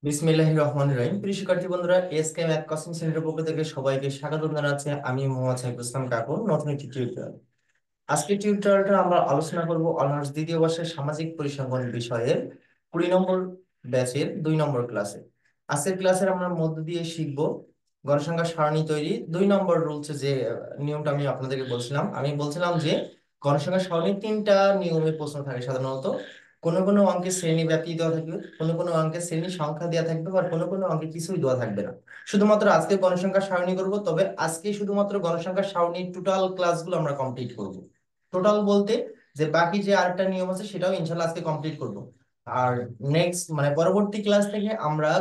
বিসমিল্লাহির রহমানির রহিম। প্রিয় শিক্ষার্থী বন্ধুরা, এসকে ম্যাথ কোচিং সেন্টারের পক্ষ থেকে সবাইকে স্বাগত জানাচ্ছি। আমি মোহাম্মদ সাইফুল ইসলাম কাকুন, নতুন একটি টিউটোরিয়াল। আজকের টিউটোরিয়ালটা আমরা আলোচনা করব অনার্স দ্বিতীয় বর্ষের সামাজিক পরিসংখ্যান বিষয়ের 20 নম্বর ব্যাচের 2 নম্বর ক্লাসে। আজকের ক্লাসের আমরা মধ্য দিয়ে শিখব গণসংখ্যা সারণী তৈরি। 2 নম্বর রুলস যে নিয়মটা আপনাদেরকে আমি বলছিলাম যে গণসংখ্যা সারণী 3টা নিয়মে প্রশ্ন থাকে সাধারণত। কোনো কোনো অঙ্কে শ্রেণী ব্যাপ্তি দেওয়া থাকবে, কোনো কোনো অঙ্কে শ্রেণী সংখ্যা দেওয়া থাকবে, আর কোনো কোনো অঙ্কে কিছুই দেওয়া থাকবে না। শুধুমাত্র আজকে গণসংখ্যা সারণী করব, তবে আজকে শুধুমাত্র গণসংখ্যা সারণীর টোটাল ক্লাসগুলো আমরা কমপ্লিট করব। টোটাল বলতে যে বাকি যে আরেকটা নিয়ম আছে সেটাও ইনশাল্লাহ আজকে কমপ্লিট করব। আর নেক্সট মানে পরবর্তী ক্লাস থেকে আমরা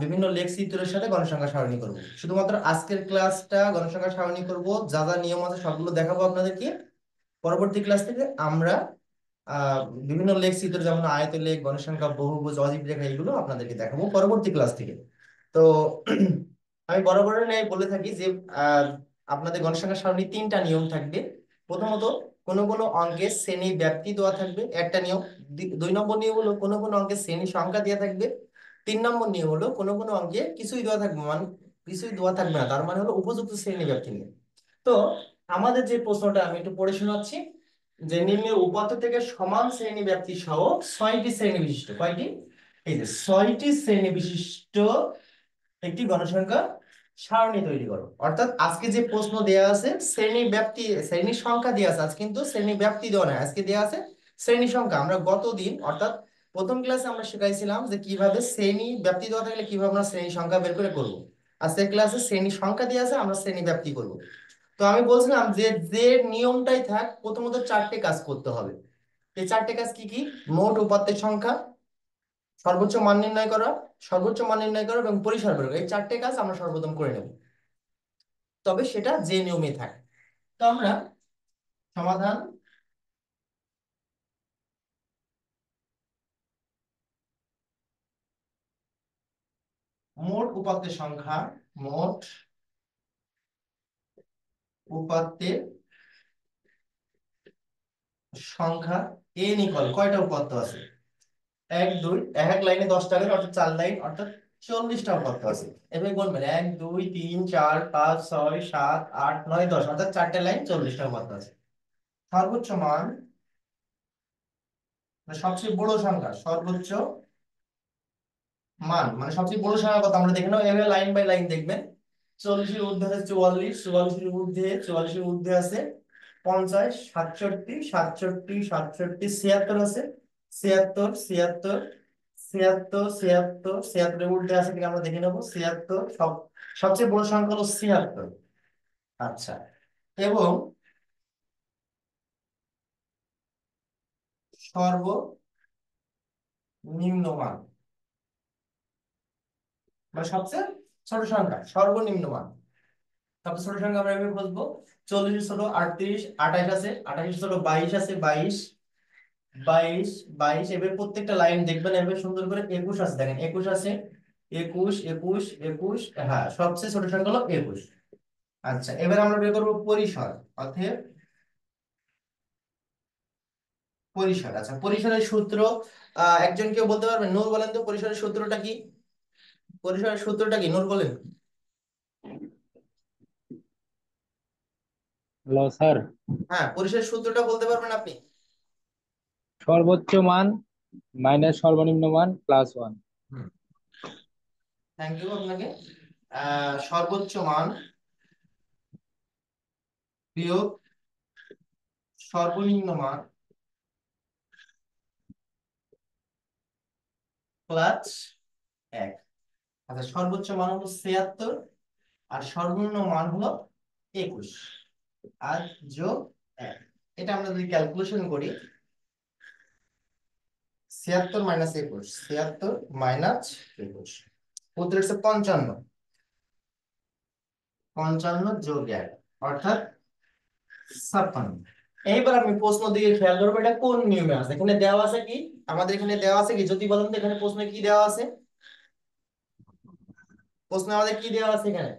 বিভিন্ন লেখ চিত্রের সাথে গণসংখ্যা সারণী করব। শুধুমাত্র আজকের ক্লাসটা গণসংখ্যা সারণী করব, যা যা নিয়ম আছে সবগুলো দেখাবো আপনাদেরকে। পরবর্তী ক্লাস থেকে আমরা আহ বিভিন্ন লেখ চিত্র, যেমন আয়ত লেখ, গণসংখ্যা, বহুভুজ, অজীব রেখা, এগুলো আপনাদেরকে দেখাবো পরবর্তী ক্লাস থেকে। তো আমি বরাবরের ন্যায় বলে থাকি যে আহ, আপনাদের গণসংখ্যা সারণী 3টা নিয়ম থাকবে। প্রথমত, কোনো কোনো অঙ্কে শ্রেণী ব্যাপ্তি দেওয়া থাকবে, একটা নিয়ম। 2 নম্বর নিয়ম হলো কোনো কোনো অঙ্কে শ্রেণী সংখ্যা দেওয়া থাকবে। 3 নম্বর নিয়ম হলো কোনো কোনো অঙ্কে কিছুই দেওয়া থাকবে, মানে কিছুই দেওয়া থাকবে না, তার মানে হলো উপযুক্ত শ্রেণী ব্যাপ্তি নিয়ে। তো আমাদের যে প্রশ্নটা আমি একটু পড়ে শোনাচ্ছি, যে নিম্নের উপাত্ত থেকে সমান শ্রেণী ব্যাপ্তি সহ 6টি শ্রেণী বিশিষ্ট, কয়টি? এই যে 6টি শ্রেণী বিশিষ্ট একটি গণসংখ্যা সারণী তৈরি করো। অর্থাৎ আজকে যে প্রশ্ন দেয়া আছে শ্রেণী ব্যাপ্তি, শ্রেণী সংখ্যা দেয়া আছে, আজ কিন্তু শ্রেণী ব্যাপ্তি দেওয়া নাই, আজকে দেয়া আছে শ্রেণী সংখ্যা। আমরা গতদিন অর্থাৎ প্রথম ক্লাসে আমরা শিখাইছিলাম যে কিভাবে শ্রেণী ব্যাপ্তি দেওয়া থাকলে কিভাবে আমরা শ্রেণী সংখ্যা বের করে করব। আজকের ক্লাসে শ্রেণী সংখ্যা দেওয়া আছে, আমরা শ্রেণী ব্যাপ্তি করব। তো আমি বলছিলাম যে যে নিয়মটাই থাক, প্রথমত 4টে কাজ করতে হবে। এই 4টে কাজ কি কি? মোট উপাত্তের সংখ্যা, সর্বোচ্চ মান নির্ণয় করা, সর্বোচ্চ মান নির্ণয় করা এবং পরিসর বের করা। এই 4টে কাজ আমরা সর্বপ্রথম করে নেব, তবে সেটা যে নিয়মে থাকে। তো আমরা সমাধান মোট উপাত্তের সংখ্যা, মোট উপাত্তের সংখ্যা n ইকুয়াল কয়টা উপাত্ত আছে? 1 2, এক লাইনে 10টা করে, অর্থাৎ 4 লাইন, অর্থাৎ 40টা উপাত্ত আছে। এভাবে গুনবেন 1 2 3 4 5 6 7 8 9 10, অর্থাৎ 4টে লাইন 40টা উপাত্ত আছে। সর্বোচ্চ মান মানে সবচেয়ে বড় সংখ্যা, সর্বোচ্চ মান মানে সবচেয়ে বড় সংখ্যা কত আমরা দেখে নেব। এভাবে লাইন বাই লাইন দেখবেন। 40-এর ঊর্ধ্বে আছে 44, 44-এর ঊর্ধ্বে, 44-এর ঊর্ধ্বে আছে 50, 67, 67, 67, 76 আছে, 76, 76, 76, 76, 76-এর ঊর্ধ্বে আছে কিনা আমরা দেখে নেবো। 76 সবচেয়ে বড় সংখ্যা হলো 76। আচ্ছা, এবং সর্বনিম্ন মান মানে সবচেয়ে ছোট সংখ্যা, সর্বনিম্ন মান। সবচেয়ে ছোট সংখ্যা আমরা এভাবে বলবো। 40 ছোট 38, 28 আছে, 28 ছোট 22 আছে, 22, 22, 22। এবার প্রত্যেকটা লাইন দেখবেন এভাবে সুন্দর করে। 21 আছে, দেখেন 21 আছে, 21, 21, 21। হ্যাঁ, সবচেয়ে ছোট সংখ্যা হলো 21। আচ্ছা, এবার আমরা বের করবো পরিসর, অতএব পরিসর। আচ্ছা, পরিসরের সূত্র একজন কেউ বলতে পারবেন? নূর বলেন তো, পরিসরের সূত্রটা কি? পরিসরের সূত্রটা কি নূর বলেন? Hello sir. হ্যাঁ, পরিসরের সূত্রটা বলতে পারবেন আপনি? সর্বোচ্চ মান মাইনাস সর্বনিম্ন মান plus one. Hmm, thank you আপনাকে। সর্বোচ্চ মান বিয়োগ সর্বনিম্ন মান প্লাস 1। আচ্ছা, সর্বোচ্চ মান হলো 76 আর সর্বনিম্ন মান হলো 21, আর যোগ 1। এটা আমরা যদি ক্যালকুলেশন করি, 76 মাইনাস 21, 76 মাইনাস 21, উত্তর হচ্ছে 55। 55 যোগ 1 অর্থাৎ 56। এইবার আমি প্রশ্ন দিয়ে খেয়াল করবো এটা কোন নিয়মে আছে। এখানে দেওয়া আছে কি? আমাদের এখানে দেওয়া আছে কি, যদি বলেন তো এখানে প্রশ্নে কি দেওয়া আছে? প্রশ্নে আমাদের কি দেওয়া আছে এখানে?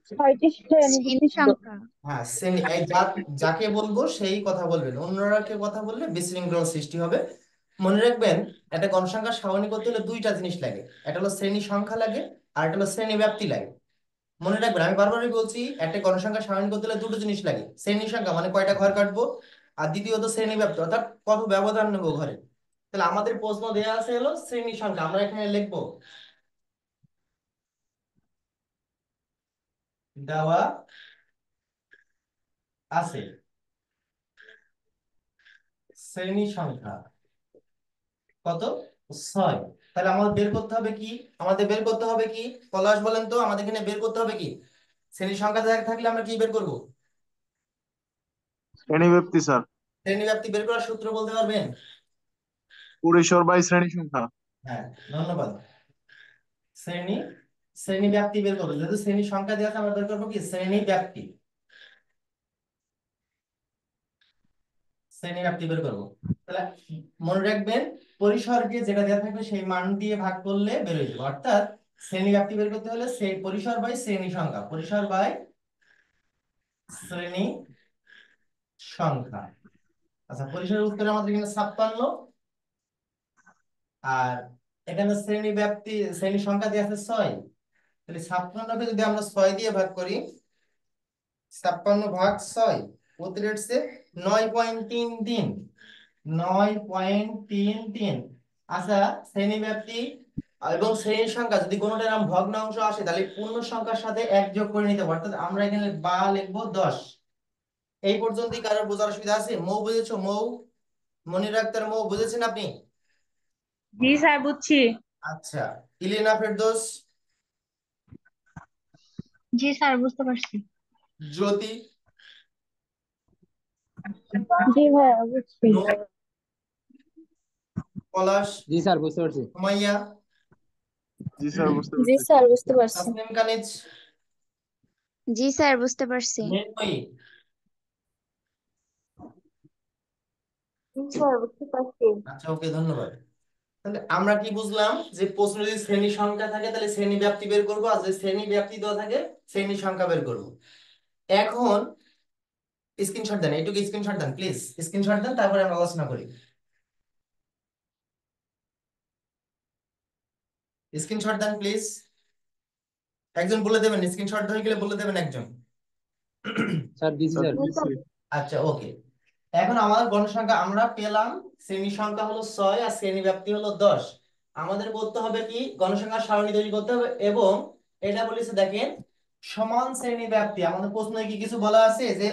6টি শ্রেণী সংখ্যা। হ্যাঁ, শ্রেণী। যাকে বলবো সেই কথা বলবেন, অন্যরা কেউ কথা বললে বিশৃঙ্খলা সৃষ্টি হবে। মনে রাখবেন, একটা গণসংখ্যার সারণী করতে হলে দুইটা জিনিস লাগে, একটা হলো শ্রেণী সংখ্যা লাগে আর একটা হলো শ্রেণী ব্যাপ্তি লাগে। মনে রাখবেন, আমি বারবারই বলছি, একটা গণসংখ্যার সারণী করতে হলে দুটো জিনিস লাগে, শ্রেণী সংখ্যা মানে কয়টা ঘর কাটবো, আর দ্বিতীয়ত শ্রেণী ব্যাপ্তি অর্থাৎ কত ব্যবধান নেবো ঘরে। তাহলে আমাদের প্রশ্ন দেওয়া আছে হলো শ্রেণী সংখ্যা, আমরা এখানে লিখবো দেওয়া আছে শ্রেণী সংখ্যা কত, 6। তাহলে আমাদের বের করতে হবে কি, আমাদের বের করতে হবে কি, পলাশ বলেন তো, আমাদের এখানে বের করতে হবে কি? শ্রেণী সংখ্যা থাকলে আমরা কি বের করব? শ্রেণীব্যাপ্তি স্যার। শ্রেণী ব্যাপ্তি বের করার সূত্র বলতে পারবেন? পরিসর বাই শ্রেণী সংখ্যা। হ্যাঁ, ধন্যবাদ। শ্রেণী শ্রেণী ব্যাপ্তি বের করবো, যেহেতু শ্রেণী সংখ্যা দেওয়া আছে আমরা বের করবো কি শ্রেণী ব্যাপ্তি, শ্রেণী ব্যাপ্তি বের করবো। তাহলে মনে রাখবেন, পরিসরকে যেটা দেওয়া থাকবে সেই মান দিয়ে ভাগ করলে বের হয়ে যাবে, অর্থাৎ শ্রেণী ব্যাপ্তি বের করতে হলে সেই পরিসর বাই শ্রেণী সংখ্যা, পরিসর বাই শ্রেণী সংখ্যা। আচ্ছা, পরিসরের উত্তরে আমাদের এখানে 56, আর এখানে শ্রেণী ব্যাপ্তি শ্রেণী সংখ্যা দেওয়া আছে 6। তাহলে 56কে যদি আমরা 6 দিয়ে ভাগ করি, 56 ভাগ 6 উত্তরে হচ্ছে 9.33, 9.33। আচ্ছা, শ্রেণী ব্যাপ্তি এবং শ্রেণীর সংখ্যা যদি কোনোটার নাম ভগ্নাংশ আসে তাহলে পূর্ণ সংখ্যার সাথে 1 যোগ করে নিতে হবে, অর্থাৎ আমরা এখানে বা লিখবো 10। এই পর্যন্তই কারোর বোঝার অসুবিধা আছে? মৌ বুঝেছো? মৌ, মনির আক্তার মৌ বুঝেছেন আপনি? জি স্যার, বুঝছি। আচ্ছা, ইলিনা ফেরদৌস, জি স্যার, বুঝতে পারছি। জ্যোতি, জি ভাইয়া, বুঝছি। নূর, পলাশ, জি স্যার, বুঝতে পারছি। সুমাইয়া, জি স্যার, বুঝতে জি পারছি। স্যার, বুঝতে পারছি। তাসনিম কানিজ, জি স্যার, বুঝতে পারছি। মৃন্ময়ী। জি স্যার, বুঝতে পারছি। আচ্ছা, ওকে, ধন্যবাদ। তাহলে আমরা কি বুঝলাম, যে প্রশ্ন যদি শ্রেণী সংখ্যা থাকে তাহলে শ্রেণী ব্যাপ্তি বের করবো, আর যদি শ্রেণী ব্যাপ্তি দেওয়া থাকে শ্রেণী সংখ্যা বের করবো। এখন স্ক্রিনশট দেন, এইটুকু স্ক্রিনশট দেন প্লিজ, স্ক্রিনশট দেন, তারপরে আমরা আলোচনা করি। স্ক্রিনশট দেন প্লিজ, একজন বলে দেবেন, স্ক্রিনশট হয়ে গেলে বলে দেবেন একজন। স্যার দিছি স্যার স্যার। দিচ্ছি। আচ্ছা, ওকে। এখন আমাদের গণসংখ্যা আমরা পেলাম, শ্রেণী সংখ্যা হলো 6 আর শ্রেণী ব্যাপ্তি হলো 10। আমাদের করতে হবে কি, গণসংখ্যার সারণী তৈরি করতে হবে, এবং এটা বলেছে দেখেন সমান শ্রেণী ব্যাপ্তি। আমাদের প্রশ্নে কি কিছু বলা আছে যে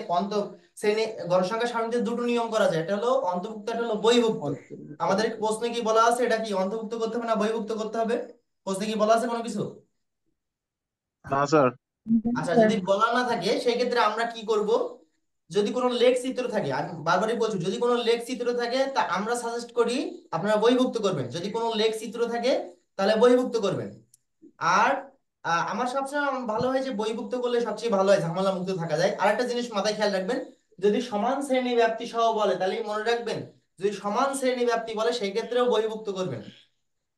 শ্রেণী গণসংখ্যার সারণীতে দুটো নিয়ম করা যায়, এটা হলো অন্তর্ভুক্ত, এটা হলো বহির্ভুক্ত। আমাদের প্রশ্নে কি বলা আছে, এটা কি অন্তর্ভুক্ত করতে হবে না বহির্ভুক্ত করতে হবে? প্রশ্নে কি বলা আছে কোনো কিছু? না স্যার। আচ্ছা, যদি বলা না থাকে সেই ক্ষেত্রে আমরা কি করব, যদি কোনো লেখ চিত্র থাকে, আমি বারবারই বলছি, যদি কোনো লেখ চিত্র থাকে তা আমরা সাজেস্ট করি আপনারা বহির্ভুক্ত করবেন, যদি কোনো লেখ চিত্র থাকে তাহলে বহির্ভুক্ত করবেন। আর আমার সবসময় ভালো হয় যে বহির্ভুক্ত করলে সবচেয়ে ভালো হয়, ঝামেলা মুক্ত থাকা যায়। আরেকটা জিনিস মাথায় খেয়াল রাখবেন, যদি সমান শ্রেণী ব্যাপ্তি সহ বলে তাহলে মনে রাখবেন, যদি সমান শ্রেণী ব্যাপ্তি বলে সেই ক্ষেত্রেও বহির্ভুক্ত করবেন,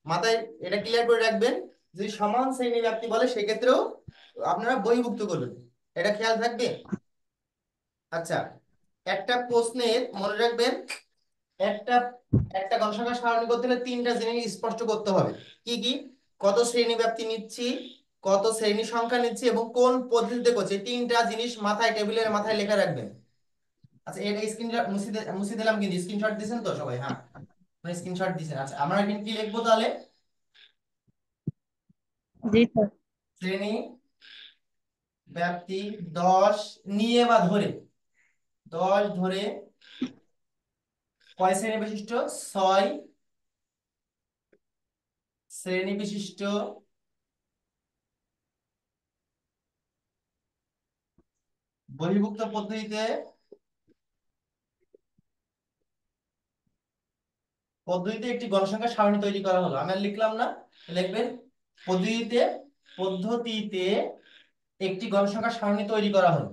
মাথায় এটা ক্লিয়ার করে রাখবেন। যদি সমান শ্রেণী ব্যাপ্তি বলে সেক্ষেত্রেও আপনারা বহির্ভুক্ত করবেন, এটা খেয়াল থাকবে। আচ্ছা, একটা প্রশ্নের মনে রাখবেন, একটা একটা গণসংখ্যা সারণী করতে হলে তিনটা জিনিস স্পষ্ট করতে হবে। কি কি? কত শ্রেণী ব্যাপ্তি নিচ্ছি, কত শ্রেণী সংখ্যা নিচ্ছি, এবং কোন পদ্ধতিতে করছি, এই তিনটা জিনিস মাথায়, টেবিলের মাথায় লেখা রাখবেন। আচ্ছা, এটা স্ক্রিনশট মুছে দিলাম, কিন্তু স্ক্রিনশট দিয়েছেন তো সবাই? হ্যাঁ, স্ক্রিনশট দিয়েছেন। আচ্ছা, আমরা এখন কি লিখবো তাহলে? জি স্যার। শ্রেণী ব্যাপ্তি 10 নিয়ে বা ধরে, 10 ধরে কয় শ্রেণী বিশিষ্ট? 6 শ্রেণী বিশিষ্ট বহির্ভুক্ত পদ্ধতিতে একটি গণসংখ্যা সারণী তৈরি করা হলো। আমি আর লিখলাম না, লিখবেন পদ্ধতিতে পদ্ধতিতে একটি গণসংখ্যা সারণী তৈরি করা হলো।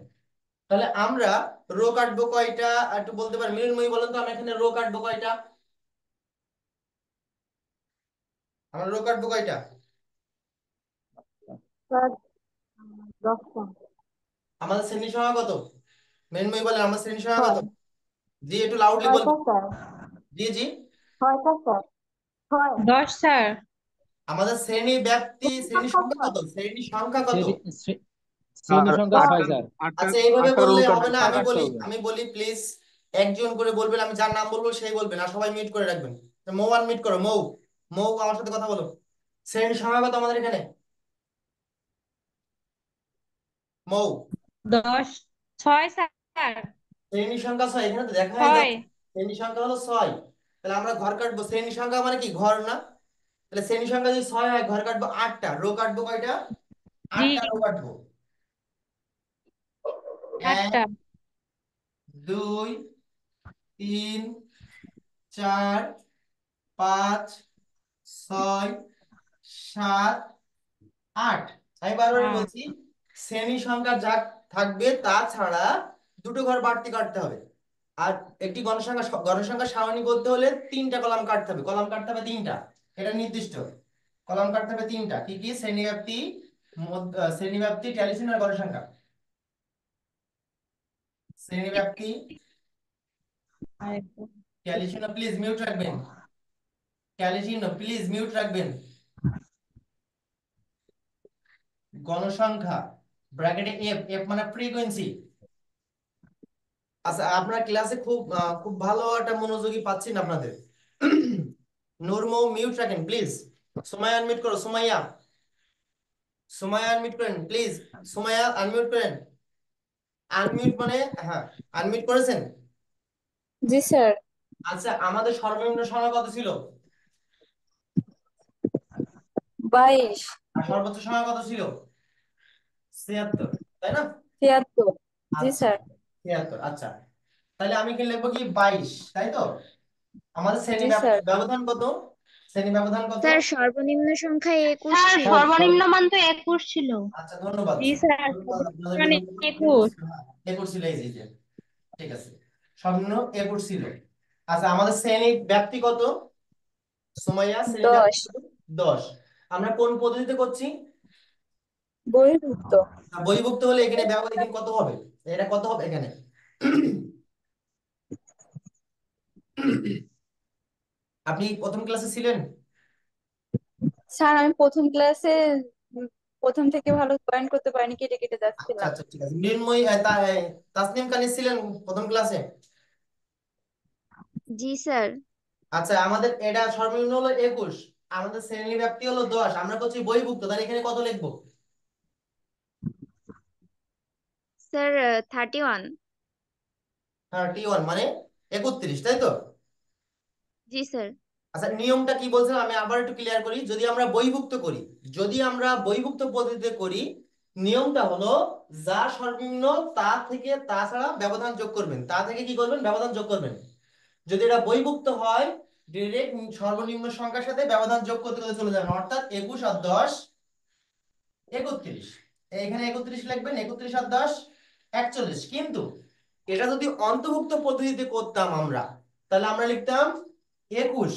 তাহলে আমরা রো কাটবো কয়টা একটু বলতে পারি? মৃন্ময়ী বলেন তো, আমি এখানে রো কাটবো কয়টা? আমরা রো কাটবো কয়টা? স্যার, 10টা। আমাদের শ্রেণী সংখ্যা কত? মৃন্ময়ী বলেন, আমার শ্রেণী সংখ্যা কত? 6। জি, একটু লাউডলি বলবেন। 6টা স্যার। জি জি, ছয়টা স্যার, ছয়। 10 স্যার। আমাদের শ্রেণী ব্যাপ্তি, শ্রেণী সংখ্যা সংখ্যা ছয়। কত, শ্রেণী সংখ্যা কত? শ্রেণী স্যার সংখ্যা 6 আটটা স্যার। আটটা আচ্ছা, এইভাবে আটটা বললে রোল হবে কাটবে না, স্যার। আমি কাটতে বলি, হবে। প্লিজ একজন করে বলবেন, আমি যার নাম বলবো সেই বলবেন, আর সবাই মিউট করে রাখবেন। মৌ আনমিউট করো, মৌ। মৌ, আমার সাথে কথা বলো। শ্রেণী সংখ্যা কত আমাদের এখানে? মৌ। 10 6 স্যার। শ্রেণী সংখ্যা 6, এখানে তো দেখাই 6। যাচ্ছে শ্রেণী সংখ্যা হলো 6। তাহলে আমরা ঘর কাটবো, শ্রেণী সংখ্যা মানে কি, ঘর না? তাহলে শ্রেণী সংখ্যা যদি 6 হয়, ঘর কাটবো 8টা, রো কাটবো কয়টা? জি, 8টা রো কাটবো। 1, 8টা। 2, 3, 4, 5, 6, 7, 8। আমি বারবার হ্যাঁ, বলছি, শ্রেণী সংখ্যা যা থাকবে তা ছাড়া দুটো ঘর বাড়তি কাটতে হবে। আর একটি গণসংখ্যা সারণী করতে হলে 3টা কলাম কাটতে হবে, কলাম কাটতে হবে 3টা। এটা নির্দিষ্ট, কলাম কাটতে হবে 3টা। কি কি? শ্রেণীব্যাপ্তি, শ্রেণীব্যাপ্তি, ট্যালিসিন আর গণসংখ্যা। শ্রেণীব্যাপ্তি, আরেকটা। ট্যালিসিন, প্লিজ মিউট রাখবেন। ট্যালিসিন প্লিজ মিউট রাখবেন। গণসংখ্যা, ব্র্যাকেটে এফ, এফ মানে ফ্রিকোয়েন্সি। আচ্ছা, আপনার ক্লাসে খুব ভালো একটা মনোযোগী পাচ্ছি না আপনাদের। নূরমৌ মিউট রাখেন প্লিজ। সুমাইয়া আনমিউট করো, সুমাইয়া। সুমাইয়া আনমিউট করেন প্লিজ। সুমাইয়া আনমিউট করেন। আনমিউট মানে, হ্যাঁ, আনমিউট করেছেন? জি স্যার। আচ্ছা, আমাদের সর্বনিম্ন সংখ্যা কত ছিল? 22, আর সর্বোচ্চ সংখ্যা কত ছিল? 76, তাই না? 76। জি আচ্ছা, স্যার। 76। আচ্ছা, তাহলে আমি কি লিখবো, কি 22, তাই তো? আমাদের শ্রেণী জি স্যার। ব্যবধান কত? শ্রেণী ব্যবধান কত? স্যার সর্বনিম্ন সংখ্যা 21 স্যার ছিল। সর্বনিম্ন মান তো 21 ছিল। আচ্ছা, ধন্যবাদ। জি স্যার, ধন্যবাদ সর্বনিম্ন মান আপনাদেরকে, 21। 21 ছিল, এই যে, ঠিক আছে, সর্বনিম্ন 21 ছিল। আচ্ছা, আমাদের শ্রেণী ব্যাপ্তি কত? সুমাইয়া, শ্রেণী ব্যাপ্তি 10, কত? 10। আমরা কোন পদ্ধতিতে করছি? বহির্ভূত। বহির্ভুক্ত হলে এখানে ব্যবধান এখানে কত হবে? এটা কত হবে এখানে? আপনি প্রথম ক্লাসে ছিলেন? স্যার আমি প্রথম ক্লাসে প্রথম থেকে ভালো পয়েন্ট করতে পারিনি, কেটে কেটে আচ্ছা যাচ্ছিলাম। আচ্ছা, ঠিক আছে। মৃন্ময়ী, তাসনিম কানিজ ছিলেন প্রথম ক্লাসে? জি স্যার। আচ্ছা, আমাদের এটা সর্বনিম্ন হলো 21, আমাদের শ্রেণী ব্যাপ্তি হলো 10, আমরা করছি বহির্ভুক্ত, তাহলে এখানে কত লিখবো? স্যার 31। 31 মানে 31, তাই তো? জি স্যার। আচ্ছা, নিয়মটা কি বলছিলাম আমি আবার একটু ক্লিয়ার করি। যদি আমরা বহির্ভুক্ত করি, যদি আমরা বহির্ভুক্ত পদ্ধতিতে করি, নিয়মটা হলো যা সর্বনিম্ন তা থেকে তাছাড়া ব্যবধান যোগ করবেন, তা থেকে কি করবেন, ব্যবধান যোগ করবেন। যদি এটা বহির্ভুক্ত হয়, ডিরেক্ট সর্বনিম্ন সংখ্যার সাথে ব্যবধান যোগ করতে করতে চলে যাবেন, অর্থাৎ 21 আর 10 31। এখানে 31 লিখবেন, 31 আর 10 41। কিন্তু এটা যদি অন্তর্ভুক্ত পদ্ধতিতে করতাম আমরা, তাহলে আমরা লিখতাম 21,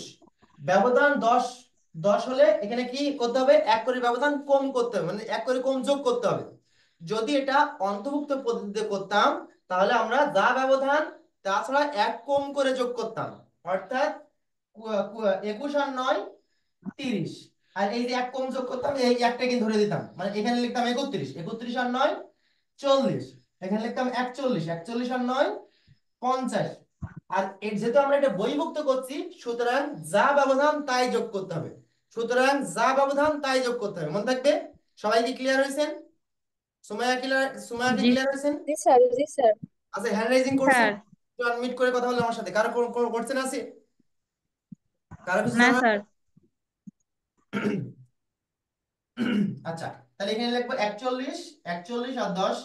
ব্যবধান 10, 10 হলে এখানে কি করতে হবে, এক করে ব্যবধান কম করতে হবে, মানে এক করে কম যোগ করতে হবে। যদি এটা অন্তর্ভুক্ত পদ্ধতিতে করতাম, তাহলে আমরা যা ব্যবধান তাছাড়া এক কম করে যোগ করতাম, অর্থাৎ 21 আর 9 30। আর এই যে এক কম যোগ করতাম, এই একটা কিন্তু ধরে দিতাম, মানে এখানে লিখতাম 31, 31 আর 9 40। এখানে লিখতাম 41, 41 আর 9 50। আর যেহেতু আমরা এটা বহির্ভুক্ত করছি, সুতরাং যা ব্যবধান তাই যোগ করতে হবে। সুতরাং যা ব্যবধান তাই যোগ করতে হবে, মনে থাকবে। সবাই কি ক্লিয়ার হয়েছেন? সুমাইয়া ক্লিয়ার? সুমাইয়া কি জি ক্লিয়ার হয়েছেন? জি স্যার। জি স্যার। আচ্ছা, হ্যান্ড রাইজিং করছেন? স্যার। একটু আনমিউট করে কথা বলে আমার সাথে। কারো করছেন আছে? কারো কিছু না জানা? স্যার। আচ্ছা, তাহলে এখানে লিখবো 41, 41 আর 10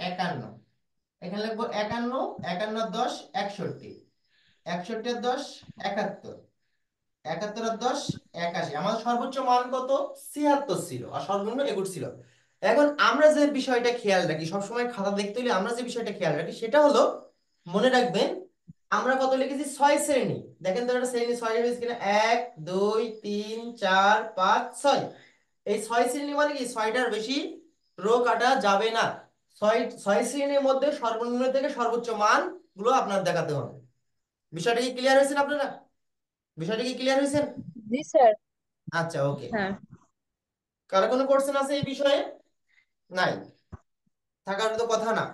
51। এখানে লিখবো 51, 51 আর 10 61, 61 আর 10 71, 71 আর 10 81। আমাদের সর্বোচ্চ মান কত? 76 ছিল, আর সর্বনিম্ন 21 ছিল। এখন আমরা যে বিষয়টা খেয়াল রাখি, সবসময় খাতা দেখতে হলে আমরা যে বিষয়টা খেয়াল রাখি সেটা হলো, মনে রাখবেন, আমরা কত লিখেছি, 6 শ্রেণী। দেখেন তো একটা শ্রেণী 6 হয়েছে কিনা, 1 2 3 4 5 6। এই 6 শ্রেণী মানে কি, 6টার বেশি রো কাটা যাবে না। 6 শ্রেণীর মধ্যে সর্বনিম্ন থেকে সর্বোচ্চ মান গুলো আপনার দেখাতে হবে। বিষয়টা কি ক্লিয়ার হয়েছে না আপনারা? বিষয়টা কি ক্লিয়ার হয়েছে? জি স্যার। আচ্ছা, ওকে। স্যার কারো কোনো কোশ্চেন আছে এই বিষয়ে? নাই, থাকার তো কথা না।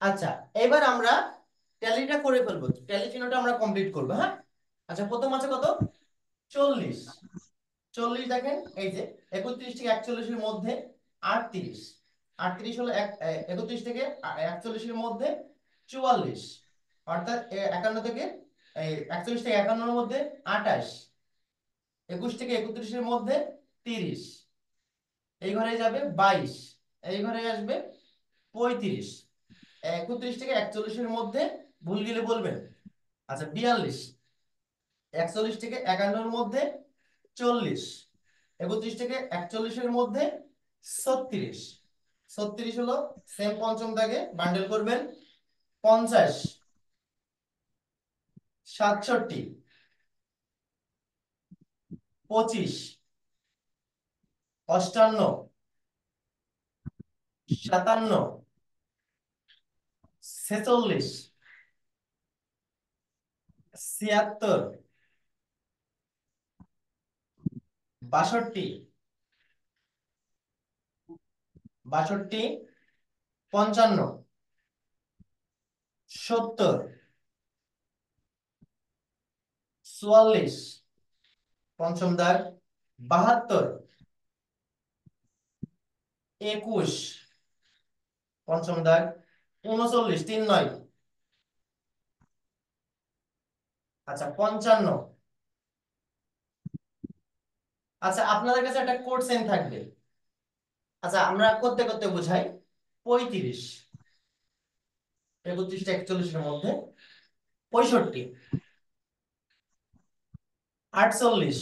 আচ্ছা, এবার আমরা ট্যালিটা করে ফেলবো, ট্যালি চিহ্নটা আমরা কমপ্লিট করবো, হ্যাঁ। আচ্ছা, প্রথম আছে কত? 40। 40 দেখেন, এই যে 31 থেকে 41 এর মধ্যে 38। 38 হলো 31 থেকে 41 এর মধ্যে 44, অর্থাৎ 51 থেকে 41 থেকে 51 এর মধ্যে 28, 21 থেকে 31 এর মধ্যে 30, এই ঘরে যাবে 22, এই ঘরে আসবে 35, 31 থেকে 41 এর মধ্যে ভুল গেলে বলবেন। আচ্ছা, 42, 41 থেকে 51 এর মধ্যে 40, 31 থেকে 41 এর মধ্যে 36, 36 হলো সেম পঞ্চম দাগে বান্ডেল করবেন। 50, 67, 25, 58, 57, 46, 76, 62, 55, 70, 44, পঞ্চম দাগ, 72, 21, পঞ্চম দাগ, 39, 39। আচ্ছা, 55। আচ্ছা, আপনাদের কাছে একটা কোড সাইন থাকবে। আচ্ছা, আমরা করতে করতে বুঝাই। 35, 31 থেকে 41 এর মধ্যে 65, 48,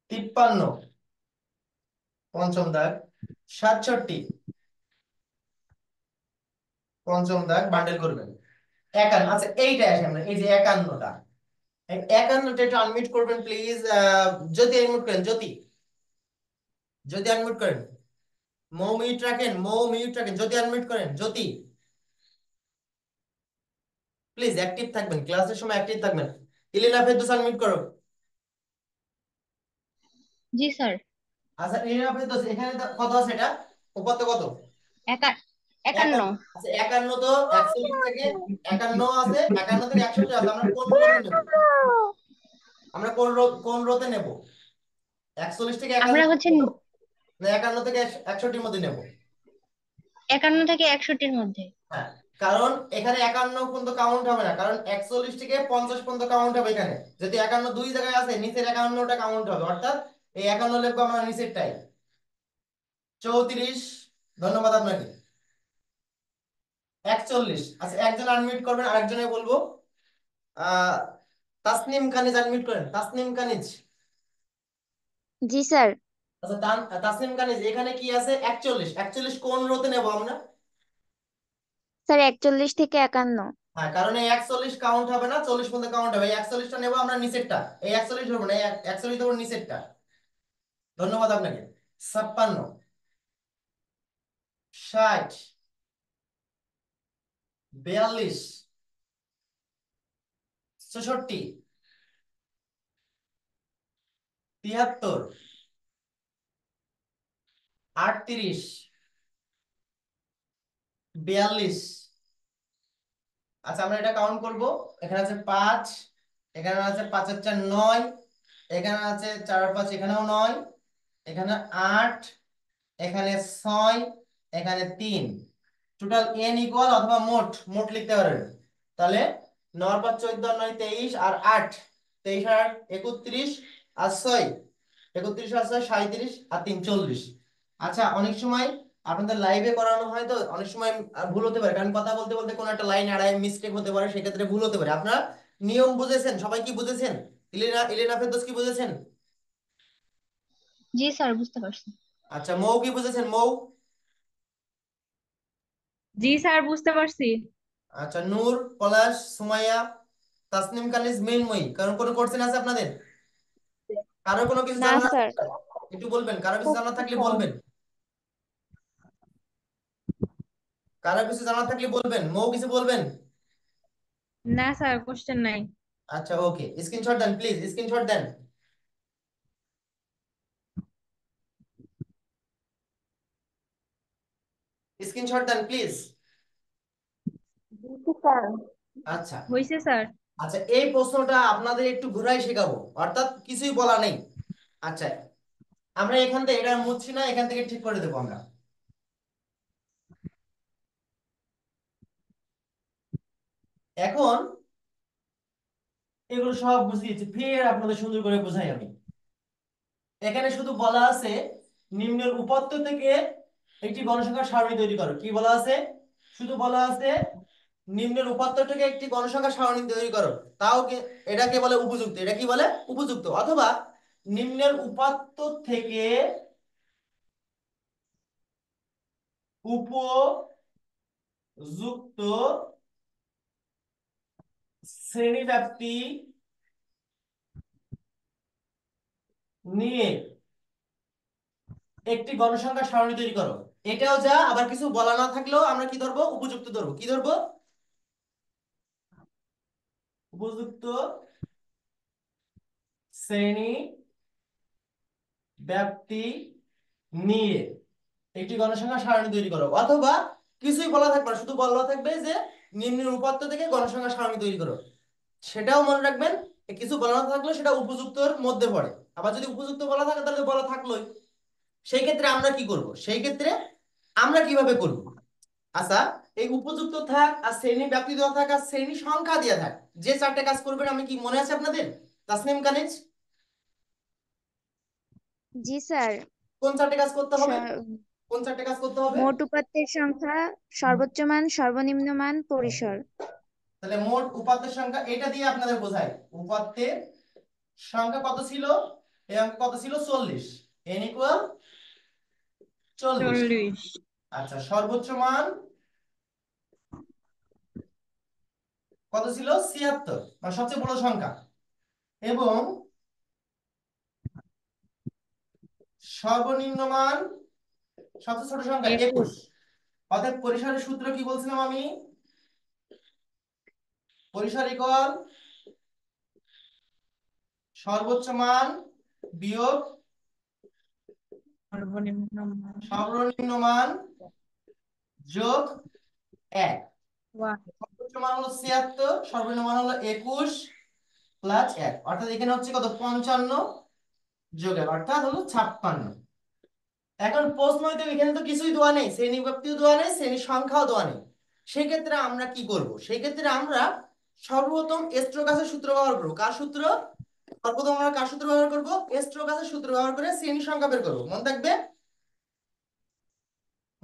53, পঞ্চম দাগ, 67, পঞ্চম দাগ বান্ডেল করবেন। 51। আচ্ছা, এইটা আসে আমরা, এই যে 51টা, এই 51টা একটু আনমিউট করবেন প্লিজ। যদি আনমিউট করেন, জ্যোতি, যদি আনমিউট করেন। মৌ মিউট রাখেন, মৌ মিউট রাখেন, যদি আনমিউট করেন, জ্যোতি প্লিজ অ্যাক্টিভ থাকবেন, ক্লাসের সময় অ্যাক্টিভ থাকবেন। ইলিনা ফেরদৌস আনমিউট করো। জি স্যার। আচ্ছা, ইলিনা ফেরদৌস, এখানে কত আছে এটা? উপরতে কত? একা- 51। 51। আচ্ছা, 51 তো 41 থেকে 51 আছে, 51 থেকে 61 আছে, আমরা কোন রোতে নেব? আমরা কোন রোতে নেব? 41 থেকে 51 আমরা হচ্ছে নেব, না 51 থেকে 61 এর মধ্যে নেব? 51 থেকে 61-র মধ্যে। হ্যাঁ, কারণ এখানে 51 পর্যন্ত কাউন্ট হবে না, কারণ 41 থেকে 50 পর্যন্ত কাউন্ট হবে এখানে। যদি 51 দুই জায়গায় আছে, নিচের 51টা কাউন্ট হবে, অর্থাৎ এই 51 লিখবো আমরা নিচেরটাই। 34, ধন্যবাদ আপনাকে। 41। আচ্ছা, একজন আনমিউট করবেন, আরেকজনে বলবো। আহ তাসনিম কানিজ আনমিউট করেন, তাসনিম কানিজ। জি স্যার। আচ্ছা, তাসনিম কানিজ, এখানে কি আছে? 41। 41 কোন রোতে নেব আমরা? স্যার 41 থেকে 51। হ্যাঁ, কারণ এই 41 কাউন্ট হবে না, 40 পর্যন্ত কাউন্ট হবে। এই 41টা নেব আমরা নিচেরটা, এই 41 ধরবো না, এই 41 ধরবো নিচেরটা। ধন্যবাদ আপনাকে। 56, 60, 42, 66, 73, 38, 42। আচ্ছা, আমরা এটা কাউন্ট করব। এখানে আছে 5, এখানে আছে 5 আর 4 9, এখানে আছে 4 আর 5, এখানেও 9, এখানে 8, এখানে 6, এখানে 3। টোটাল n ইকুয়াল, অথবা মোট মোট লিখতে পারেন। তাহলে 9 আর 5 14 আর 9 23 আর 8, 23 আর 8 31 আর 6, 31 আর 6 37 আর 3 40। আচ্ছা, অনেক সময় আপনাদের লাইভে করানো হয় তো অনেক সময় ভুল হতে পারে, কারণ কথা বলতে বলতে কোনো একটা লাইন এড়ায় মিস্টেক হতে পারে, সেক্ষেত্রে ভুল হতে পারে। আপনারা নিয়ম বুঝেছেন? সবাই কি বুঝেছেন? ইলেনা ফেরদৌস কি বুঝেছেন? জি স্যার, বুঝতে পারছি। আচ্ছা, মৌ কি বুঝেছেন? মৌ? জি স্যার, বুঝতে পারছি। আচ্ছা, নূর, পলাশ, সুমাইয়া, তাসনিম কানিজ, মৃন্ময়ী, কারণ কোনো কোশ্চেন আছে আপনাদের? কারো কোনো কিছু না জানার স্যার। আছে? একটু বলবেন, কারো কিছু জানার থাকলে বলবেন। কারো কিছু জানার থাকলে বলবেন। মৌ কিছু বলবেন? না স্যার, কোশ্চেন নাই। আচ্ছা ওকে, স্ক্রিনশট দেন প্লিজ, স্ক্রিনশট দেন। স্ক্রিনশট দেন প্লিজ। আচ্ছা হয়েছে স্যার। আচ্ছা, এই প্রশ্নটা আপনাদের একটু ঘুরাই শেখাবো, অর্থাৎ কিছুই বলা নেই। আচ্ছা, আমরা এখান থেকে এটা মুছছি না, এখান থেকে ঠিক করে দেবো আমরা। এখন এগুলো সব বুঝিয়েছি, ফের আপনাদের সুন্দর করে বোঝাই আমি। এখানে শুধু বলা আছে নিম্নের উপাত্ত থেকে একটি গণসংখ্যার সারণী তৈরি করো। কি বলা আছে? শুধু বলা আছে নিম্নের উপাত্ত থেকে একটি গণসংখ্যার সারণী তৈরি করো। তাও এটাকে বলে উপযুক্ত। এটা কি বলে? উপযুক্ত। অথবা নিম্নের উপাত্ত থেকে উপযুক্ত শ্রেণীব্যাপ্তি নিয়ে একটি গণসংখ্যার সারণী তৈরি করো। এটাও যা, আবার কিছু বলা না থাকলেও আমরা কি ধরবো? উপযুক্ত ধরবো। কি ধরবো? উপযুক্ত শ্রেণী ব্যাপ্তি নিয়ে একটি গণসংখ্যা সারণী তৈরি করো। অথবা কিছুই বলা থাকবে না, শুধু বলা থাকবে যে নিম্নের উপাত্ত থেকে গণসংখ্যা সারণী তৈরি করো। সেটাও মনে রাখবেন, কিছু বলা না থাকলে সেটা উপযুক্তর মধ্যে পড়ে। আবার যদি উপযুক্ত বলা থাকে তাহলে বলা থাকলোই। সেই ক্ষেত্রে আমরা কি করব? সেই ক্ষেত্রে আমরা কিভাবে করব? আচ্ছা, এই উপযুক্ত থাক আর শ্রেণী ব্যাপ্তি দেওয়া থাক আর শ্রেণী সংখ্যা দেওয়া থাক, যে চারটে কাজ করবেন আমি কি মনে আছে আপনাদের? তাসনিম কানিজ, জি স্যার। কোন চারটে কাজ করতে হবে? স- কোন চারটে কাজ করতে হবে? মোট উপাত্তের সংখ্যা, সর্বোচ্চ মান, সর্বনিম্ন মান, পরিসর। তাহলে মোট উপাত্তের সংখ্যা এটা দিয়ে আপনাদের বোঝায়। উপাত্তের সংখ্যা কত ছিল? এই অঙ্ক কত ছিল? 40। n equal 40। 40। আচ্ছা, সর্বোচ্চ মান কত ছিল? 76, মানে সবচেয়ে বড় সংখ্যা। এবং সর্বনিম্ন মান সবচেয়ে ছোট সংখ্যা 21। 21। অর্থাৎ পরিসরের সূত্র কি বলছিলাম আমি? পরিসর ইকুয়াল সর্বোচ্চ মান বিয়োগ সর্বনিম্ন মান। সর্বনিম্ন মান যোগ 1। ওয়ান। সর্বোচ্চ মান হলো 76, সর্বনিম্ন মান হলো 21 প্লাস 1, অর্থাৎ এখানে হচ্ছে কত? 55 যোগ 1, অর্থাৎ হলো 56। এখন প্রশ্ন হইতে এখানে তো কিছুই দেওয়া নেই, শ্রেণী ব্যাপ্তিও দেওয়া নেই, শ্রেণী সংখ্যাও দেওয়া নেই। সেই ক্ষেত্রে আমরা কি করব? সেই ক্ষেত্রে আমরা সর্বপ্রথম স্টোকাসের সূত্র ব্যবহার করব। কার সূত্র? সর্বপ্রথম আমরা কার সূত্র ব্যবহার করব? স্টোকাসের সূত্র ব্যবহার করে শ্রেণী সংখ্যা বের করব। মনে থাকবে?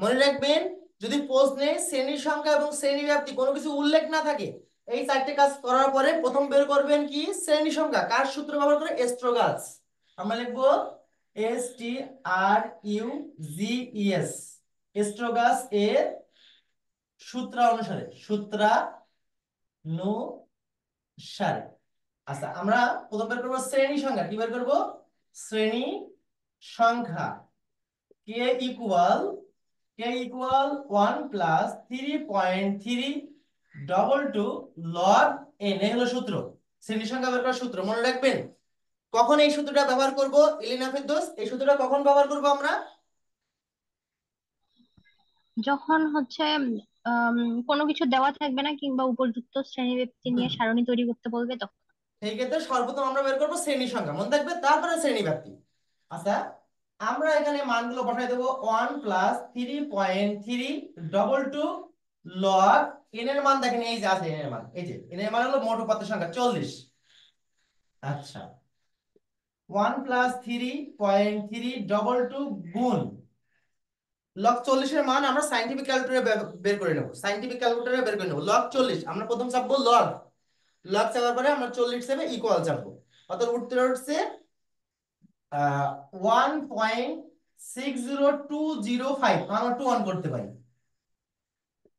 মনে রাখবেন, যদি প্রশ্নে শ্রেণী সংখ্যা এবং শ্রেণী ব্যাপ্তি কোনো কিছু উল্লেখ না থাকে, এই চারটে কাজ করার পরে প্রথম বের করবেন কি? শ্রেণী সংখ্যা। কার সূত্র ব্যবহার করে? স্টোকাস। আমরা লিখবো STRUGES, স্টোকাস এর সূত্রানুসারে। আচ্ছা, আমরা প্রথম বের করবো শ্রেণী সংখ্যা। কি বের করবো? শ্রেণী সংখ্যা K equal 1 plus 3.322 log n। এই হলো সূত্র, শ্রেণী সংখ্যা বের করার সূত্র। মনে রাখবেন, কখন এই সূত্রটা ব্যবহার করব? ইলিনা ফেরদৌস, এই সূত্রটা কখন ব্যবহার করব আমরা? যখন হচ্ছে আম, কোনো কিছু দেওয়া থাকবে না কিংবা উপযুক্ত শ্রেণীব্যক্তি নিয়ে সারণী তৈরি করতে বলবে তখন। সেই ক্ষেত্রে সর্বপ্রথম আমরা বের করব শ্রেণী সংখ্যা, মনে থাকবে, তারপরে শ্রেণী ব্যাপ্তি। আচ্ছা, আমরা এখানে মানগুলো বসাই দেবো। 1 প্লাস 3.322 লগ n এর মান দেখেন, এই যে আছে n এর মান, এই যে n এর মান হলো মোট উপাত্তের সংখ্যা 40। আচ্ছা, 1 প্লাস 3.322 গুণ লগ 40 এর মান আমরা সাইন্টিফিক ক্যালকুলেটরে বের করে নেব। সাইন্টিফিক ক্যালকুলেটরে বের করে নেব লগ 40। আমরা প্রথম চাপবো লগ, লগ চাপার পরে আমরা 40 হিসেবে ইকুয়াল চাপবো। অর্থাৎ উত্তর হচ্ছে 1.60205। আমরা 2 অন করতে পারি।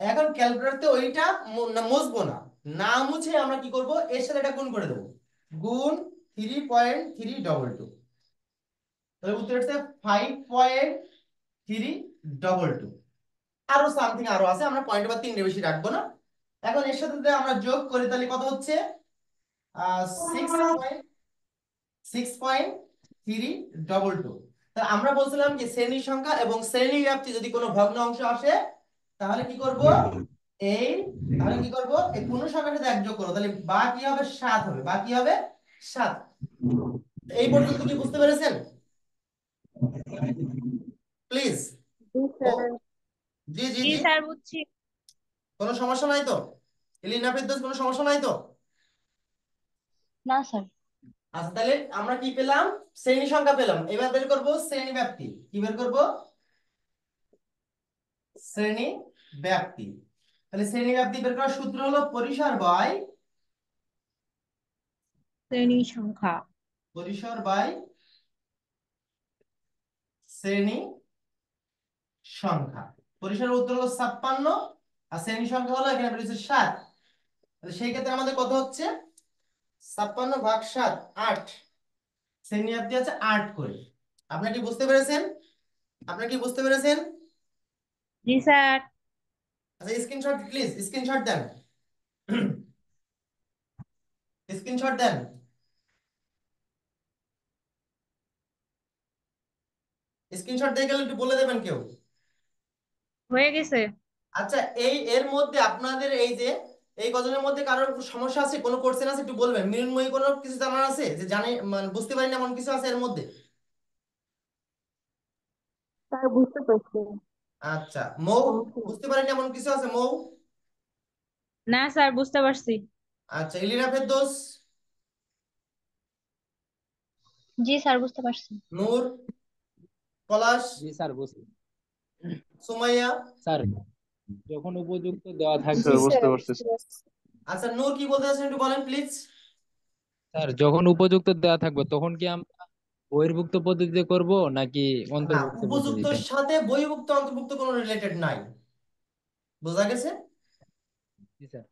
এখন ক্যালকুলেটরতে ওইটা মুছবো না, না মুছে আমরা কি করব? এর সাথে এটা গুণ করে দেবো। গুণ 3.322, তাহলে উত্তর হচ্ছে 5.322। আরো সামথিং আরো আছে, আমরা পয়েন্ট বা 3 বেশি রাখবো না। এখন এর সাথে যদি আমরা যোগ করি তাহলে কত হচ্ছে? 6.6.322। তা আমরা বলছিলাম যে শ্রেণী সংখ্যা এবং শ্রেণী ব্যাপ্তি যদি কোনো ভগ্ন অংশ আসে তাহলে কি করব, এই তাহলে কি করব, এই পূর্ণ সংখ্যার সাথে 1 যোগ করব, তাহলে বা কি হবে, 7 হবে, বা কি হবে, 7। এই পর্যন্ত কি বুঝতে পেরেছেন প্লিজ? জি ও স্যার। জি জি জি জি, স্যার, বুঝছি। কোনো সমস্যা নাই তো? এলিনা ফেরদৌস, কোনো সমস্যা নাই তো? না স্যার। আচ্ছা, তাহলে আমরা কি পেলাম, শ্রেণী সংখ্যা পেলাম। এবার বের করব শ্রেণী ব্যাপ্তি। কি বের করব, শ্রেণী ব্যাপ্তি। তাহলে শ্রেণী ব্যাপ্তি বের করার সূত্র হলো পরিসর বাই শ্রেণী সংখ্যা। শ্রেণী সংখ্যা। পরিসরের উত্তর হলো 56, আর শ্রেণী সংখ্যা হলো এখানে বেরিয়েছে 7। তাহলে সেই ক্ষেত্রে আমাদের কত হচ্ছে, 56 ভাগ 7, 8। শ্রেণী ব্যাপ্তি আছে 8 করে। আপনারা কি বুঝতে পেরেছেন? আপনারা কি বুঝতে পেরেছেন? জি স্যার। আচ্ছা, স্ক্রিনশট প্লিজ, স্ক্রিনশট দেন, স্ক্রিনশট দেন। স্ক্রিনশট দিয়ে গেলে একটু বলে দেবেন কেউ। হয়ে গেছে। আচ্ছা, এর মধ্যে আপনাদের এই যে এই কজনের মধ্যে কারোর সমস্যা আছে, কোনো কোশ্চেন আছে একটু বলবেন। মৃন্ময়ী কোনো কিছু জানার আছে যে জানে, মানে বুঝতে পারি না এমন কিছু আছে এর মধ্যে? স্যার, বুঝতে পারছি। আচ্ছা, মৌ সমস্যা নেই। বুঝতে পারি না এমন কিছু আছে, মৌ? না স্যার, বুঝতে পারছি। আচ্ছা, ইলিনা ফেরদৌস, জি স্যার, বুঝতে পারছি। নূর, পলাশ, জি স্যার, বুঝছি। সুমাইয়া? স্যার, যখন উপযুক্ত দেওয়া জি থাকবে। জি স্যার, বুঝতে স্যার, পারছি। বুঝতে পারছি। আচ্ছা, নূর কি বলতে চাচ্ছেন একটু বলেন প্লিজ। স্যার, যখন উপযুক্ত দেওয়া থাকবে তখন কি আমরা বহির্ভুক্ত পদ্ধতিতে করব নাকি না, অন্তর্ভুক্ত উপযুক্তর পদ্ধতিতে? সাথে বহির্ভুক্ত অন্তর্ভুক্ত কোনো রিলেটেড নাই, বোঝা গেছে? জি স্যার।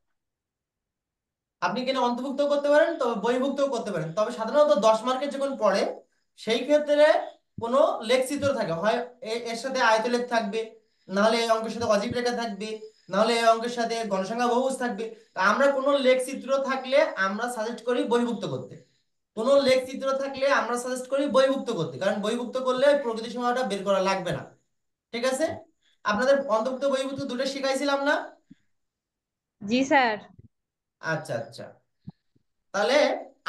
আপনি কিনা অন্তর্ভুক্ত করতে পারেন, তবে বহির্ভুক্ত করতে পারেন, তবে সাধারণত 10 মার্কের যখন পড়ে সেই ক্ষেত্রে কোনো লেখচিত্র থাকে, হয় এর সাথে আয়তলেখ থাকবে, নাহলে এই অঙ্কের সাথে অজীব রেখা থাকবে, নাহলে এই অঙ্কের সাথে গণসংখ্যা বহুভুজ থাকবে। তা আমরা কোনো লেখচিত্র থাকলে আমরা সাজেস্ট করি বহির্ভুক্ত করতে। কোনো লেখচিত্র থাকলে আমরা সাজেস্ট করি বহির্ভুক্ত করতে, কারণ বহির্ভুক্ত করলে ওই প্রকৃতি সীমাটা বের করা লাগবে না। ঠিক আছে? আপনাদের অন্তর্ভুক্ত বহির্ভুক্ত দুটো শিখাইছিলাম না? জি স্যার। আচ্ছা আচ্ছা, তাহলে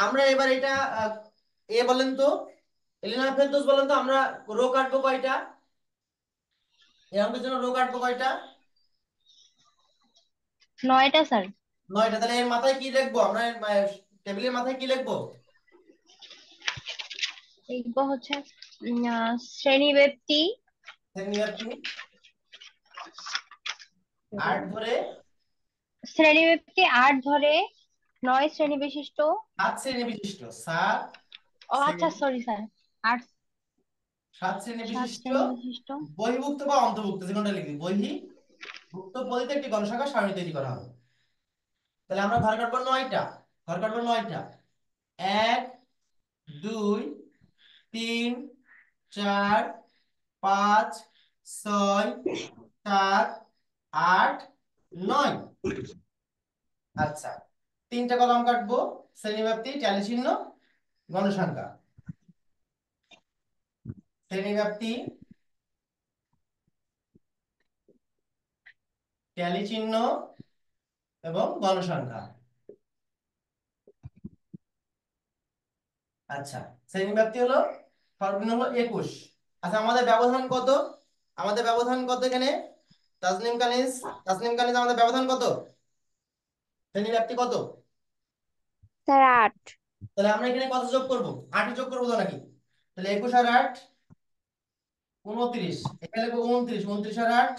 আমরা এবার এটা বলেন তো, এলিনা ফেরদৌস বলেন তো, আমরা রো কাটবো কয়টা, এই অঙ্কের জন্য রো কাটবো কয়টা? 9টা স্যার। 9টা। তাহলে এর মাথায় কি লিখবো আমরা, টেবিলের মাথায় কি লিখবো? লিখবো হচ্ছে শ্রেণী ব্যক্তি শ্রেণীব্যাপ্তি 8 ধরে, 8 ধরে 9 শ্রেণী বিশিষ্ট। 7 শ্রেণী বিশিষ্ট, 7 ও আচ্ছা, শ্রেণী, সরি স্যার। 8 7 শ্রেণী 7 বিশিষ্ট শ্রেণী বিশিষ্ট বহির্ভুক্ত বা অন্তর্ভুক্ত যে কোনটা লিখবি, বহির্ভুক্ত পদ্ধতিতে একটি গণসংখ্যা সারণী তৈরি করা হবে। তাহলে আমরা ঘর কাটবো 9টা, ঘর কাটবো 9টা। 1 2 3 4 5 6 7 8 9। আচ্ছা, 3টা কলাম কাটবো, শ্রেণীব্যাপ্তি, ট্যালি চিহ্ন, গণসংখ্যা। শ্রেণীব্যাপ্তি, ট্যালি চিহ্ন এবং গণসংখ্যা। আচ্ছা, শ্রেণীব্যাপ্তি হলো সর্বনিম্ন হলো 21। আচ্ছা, আমাদের ব্যবধান কত, আমাদের ব্যবধান কত এখানে? তাসনিম কানিজ, তাসনিম কানিজ, আমাদের ব্যবধান কত, শ্রেণীব্যাপ্তি কত? স্যার, 8। তাহলে আমরা এখানে কত যোগ করব, 8 যোগ করবো তো নাকি? তাহলে 21 আর 8 29, এখানে লিখবো 29, 29 আর 8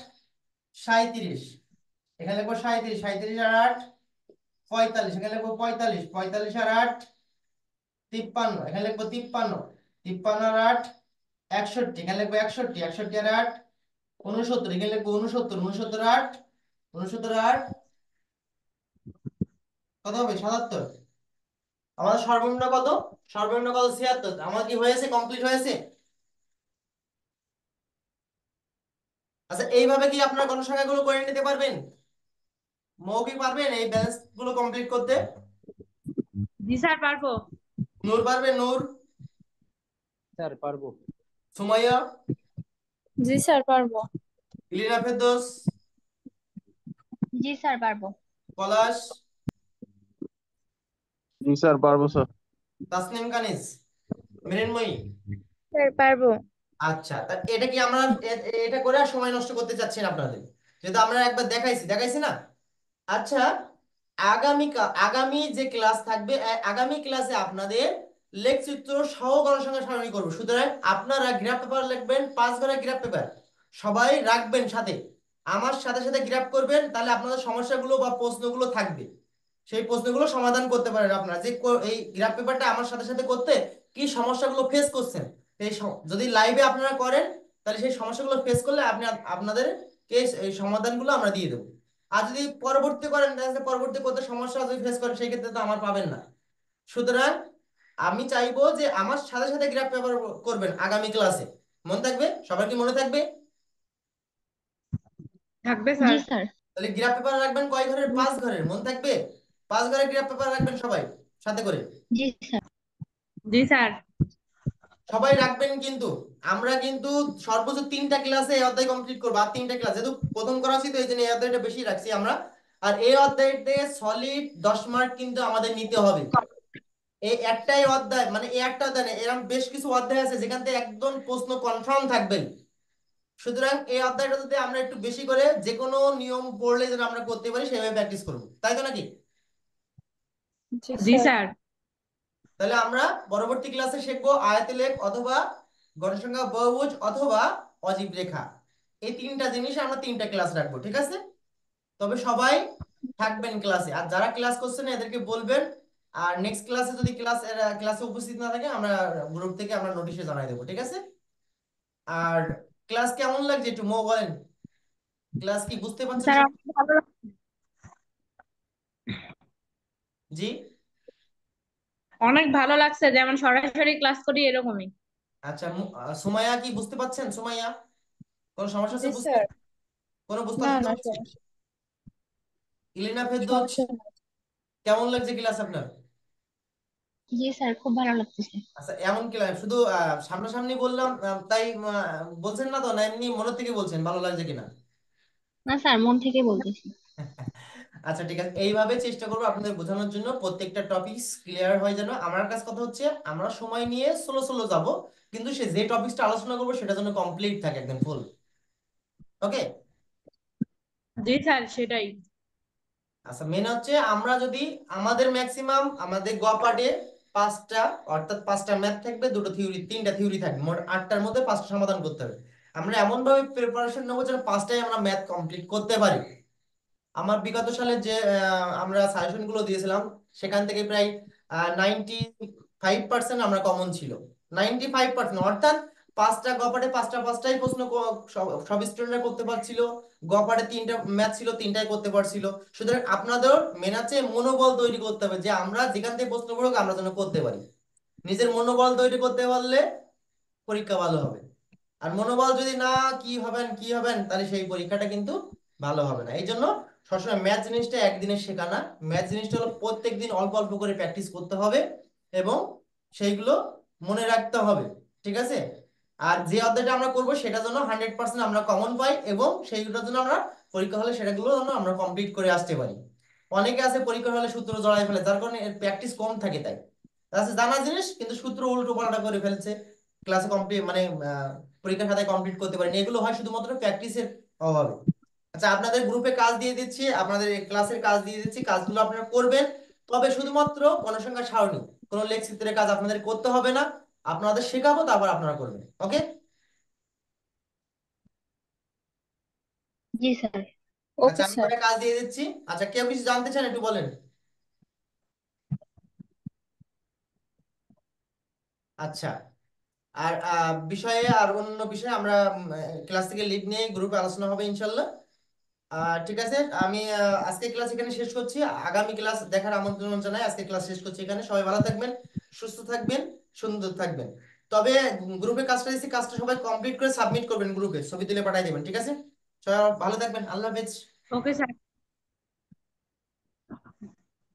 37, এখানে লিখবো 37, 37 আর 8 45, এখানে লিখবো 45, 45 আর 8 53, এখানে লিখবো 53, 53 আর 8 61, এখানে লিখবো 61, 61 আর 8 69, এখানে লিখবো 69, 69 আর 8 69 আর 8 কত হবে, 77। আমাদের সর্বনিম্ন কত, সর্বনিম্ন কত, 76। আমার কি হয়েছে, কমপ্লিট হয়েছে? আচ্ছা, এইভাবে কি আপনার গণসংখ্যাগুলো করে নিতে পারবেন? মৌখিক পারবেন এই ব্যালেন্স গুলো কমপ্লিট করতে? জি স্যার পারবো। নূর পারবে? নূর? স্যার পারবো। সুমাইয়া? জি স্যার পারবো। ইলিনা ফেরদৌস? জি স্যার পারবো। পলাশ? জি স্যার, পারবো স্যার। তাসনিম কানিজ? মৃন্ময়ী? স্যার পারবো। আচ্ছা, তা এটা কি আমরা এটা করে আর সময় নষ্ট করতে চাচ্ছি না আপনাদের, যেহেতু আমরা একবার দেখাইছি না। আচ্ছা, আগামী যে ক্লাস থাকবে, আগামী ক্লাসে আপনাদের লেখচিত্র সহ গণসংখ্যা সারণী করবো। সুতরাং আপনারা গ্রাফ পেপার লিখবেন, 5 ঘরের গ্রাফ পেপার সবাই রাখবেন সাথে, আমার সাথে সাথে গ্রাফ করবেন, তাহলে আপনাদের সমস্যাগুলো বা প্রশ্নগুলো থাকবে, সেই প্রশ্নগুলো সমাধান করতে পারেন আপনারা। যে এই গ্রাফ পেপারটা আমার সাথে সাথে করতে কি সমস্যাগুলো ফেস করছেন, যদি লাইভে আপনারা করেন, তাহলে সেই সমস্যাগুলো ফেস করলে আপনাদের এই সমাধানগুলো আমরা দিয়ে দেবো। আর যদি পরবর্তী করেন, দেখা যাচ্ছে পরবর্তী করতে সমস্যা যদি ফেস করেন, সেই ক্ষেত্রে তো আমার পাবেন না। সুতরাং আমি চাইবো যে আমার সাথে সাথে গ্রাফ পেপার করবেন আগামী ক্লাসে। মনে থাকবে? সবার কি মনে থাকবে? থাকবে জি স্যার। স্যার। তাহলে গ্রাফ পেপার রাখবেন কয় ঘরের? 5 ঘরের। মনে থাকবে? 5 ঘরের গ্রাফ পেপার রাখবেন সবাই সাথে করে। জি স্যার। জি স্যার। সবাই রাখবেন কিন্তু। আমরা কিন্তু সর্বোচ্চ 3টা ক্লাসে এই অধ্যায় কমপ্লিট করবো, আর 3টা ক্লাস যেহেতু প্রথম করা হচ্ছে, তো এই জন্য এই অধ্যায়টা বেশি রাখছি আমরা। আর এই অধ্যায়তে সলিড 10 মার্ক কিন্তু আমাদের নিতে হবে। এই একটাই অধ্যায়, মানে এই একটা অধ্যায় না, এরকম বেশ কিছু অধ্যায় আছে যেখান থেকে একদম প্রশ্ন কনফার্ম থাকবে। সুতরাং এই অধ্যায়টা যদি আমরা একটু বেশি করে যে কোনো নিয়ম পড়লে যেন আমরা করতে পারি, সেভাবে প্র্যাকটিস করবো, তাই তো নাকি? জি জি স্যার। স্যার। তাহলে আমরা পরবর্তী ক্লাসে শিখবো আয়তলেখ অথবা গণসংখ্যা বহুভুজ অথবা অজীব রেখা। এই 3টা জিনিস আমরা 3টা ক্লাস রাখবো, ঠিক আছে? তবে সবাই থাকবেন ক্লাসে, আর যারা ক্লাস করছেন এদেরকে বলবেন। আর নেক্সট ক্লাসে যদি ক্লাসে উপস্থিত না থাকে, আমরা গ্রুপ থেকে আমরা নোটিশে জানাই দেবো, ঠিক আছে? আর ক্লাস কেমন লাগছে একটু বলেন। ক্লাস কি বুঝতে পারছেন স্যার সব? অনেক ভালো জি? অনেক ভালো লাগছে, যেমন সরাসরি ক্লাস করি এরকমই। আচ্ছা, সুমাইয়া কি বুঝতে পাচ্ছেন? সুমাইয়া, কোনো সমস্যা জি আছে বুঝতে? স্যার। কোনো বুঝতে না অসুবিধা না হচ্ছে? সমস্যা ইলিনা ফেরদৌস, সমস্যা নেই। কেমন লাগছে ক্লাস আপনার? জি স্যার, খুব ভালো লাগতেছে। আচ্ছা, এমন ক্লাস শুধু সামনাসামনি বললাম তাই বলছেন না তো, না এমনি মনের থেকে বলছেন ভালো লাগছে কিনা? না স্যার, মন থেকে বলতেছি। আচ্ছা, ঠিক আছে, এইভাবে চেষ্টা করবো আপনাদের বোঝানোর জন্য, প্রত্যেকটা টপিকস ক্লিয়ার হয় যেন। আমার কাছে কথা হচ্ছে আমরা সময় নিয়ে স্লো স্লো যাব, কিন্তু সে যে টপিকসটা আলোচনা করবো সেটা যেন কমপ্লিট থাকে একদম ফুল। ওকে? জি স্যার সেটাই। আচ্ছা, মেন হচ্ছে আমরা যদি আমাদের ম্যাক্সিমাম আমাদের গ পার্টে 5টা, অর্থাৎ 5টা ম্যাথ থাকবে, 3টা থিওরি থাকবে, মোট 8টার মধ্যে 5টা সমাধান করতে হবে। আমরা এমন ভাবে প্রিপারেশন নেবো যেন 5টাই আমরা ম্যাথ কমপ্লিট করতে পারি। আমার বিগত সালে যে আমরা সাজেশন গুলো দিয়েছিলাম, সেখান থেকে প্রায় 95% আমরা কমন ছিল। 95%, অর্থাৎ 5টা গপাটে 5টাই প্রশ্ন সব স্টুডেন্টরা করতে পারছিল। গপাটে 3টা ম্যাথ ছিল, 3টাই করতে পারছিল। সুতরাং আপনাদের মেন আছে মনোবল তৈরি করতে হবে যে আমরা যেখান থেকে প্রশ্ন পড়ুক আমরা যেন করতে পারি। নিজের মনোবল তৈরি করতে পারলে পরীক্ষা ভালো হবে। আর মনোবল যদি না, কি হবেন তাহলে সেই পরীক্ষাটা কিন্তু ভালো হবে না। এই জন্য সবসময় ম্যাথ জিনিসটা একদিনে শেখা না, ম্যাথ জিনিসটা হলো প্রত্যেকদিন অল্প অল্প করে প্র্যাকটিস করতে হবে এবং সেইগুলো মনে রাখতে হবে, ঠিক আছে? আর যে অধ্যায়টা আমরা করবো সেটা যেন 100% আমরা কমন পাই, এবং সেইগুলোর জন্য আমরা পরীক্ষা হলে সেটাগুলো যেন আমরা কমপ্লিট করে আসতে পারি। অনেকে আছে পরীক্ষা হলে সূত্র জড়াই ফেলে, যার কারণে এর প্র্যাকটিস কম থাকে, তাই আছে জানা জিনিস কিন্তু সূত্র উল্টো পাল্টা করে ফেলছে, ক্লাসে কমপ্লিট মানে পরীক্ষার খাতায় কমপ্লিট করতে পারেন। এগুলো হয় শুধুমাত্র প্র্যাকটিসের অভাবে। আচ্ছা, আপনাদের গ্রুপে কাজ দিয়ে দিচ্ছি, আপনাদের ক্লাসের কাজ দিয়ে দিচ্ছি, কাজগুলো আপনারা করবেন। তবে শুধুমাত্র গণসংখ্যা সারণী, কোনো লেখচিত্রের কাজ আপনাদের করতে হবে না, আপনাদের শেখাবো, তারপর আপনারা করবেন। ওকে? জি স্যার। আচ্ছা, ওকে আমি স্যার। কটা কাজ দিয়ে দিচ্ছি। আচ্ছা, কেউ কিছু জানতে চান একটু বলেন। আচ্ছা, আর বিষয়ে আর অন্য বিষয়ে আমরা ক্লাস থেকে লিভ নিয়ে গ্রুপে আলোচনা হবে ইনশাল্লাহ। ঠিক আছে, আমি আজকে ক্লাস এখানে শেষ করছি। আগামী ক্লাস দেখার আমন্ত্রণ জানাই। আজকে ক্লাস শেষ করছি এখানে। সবাই ভালো থাকবেন, সুস্থ থাকবেন, সুন্দর থাকবেন। তবে গ্রুপে কাজটা দিচ্ছি, কাজটা সবাই কমপ্লিট করে সাবমিট করবেন, গ্রুপে ছবি তুলে পাঠিয়ে দেবেন, ঠিক আছে? সবাই ভালো থাকবেন, আল্লাহ হাফেজ। Okay sir.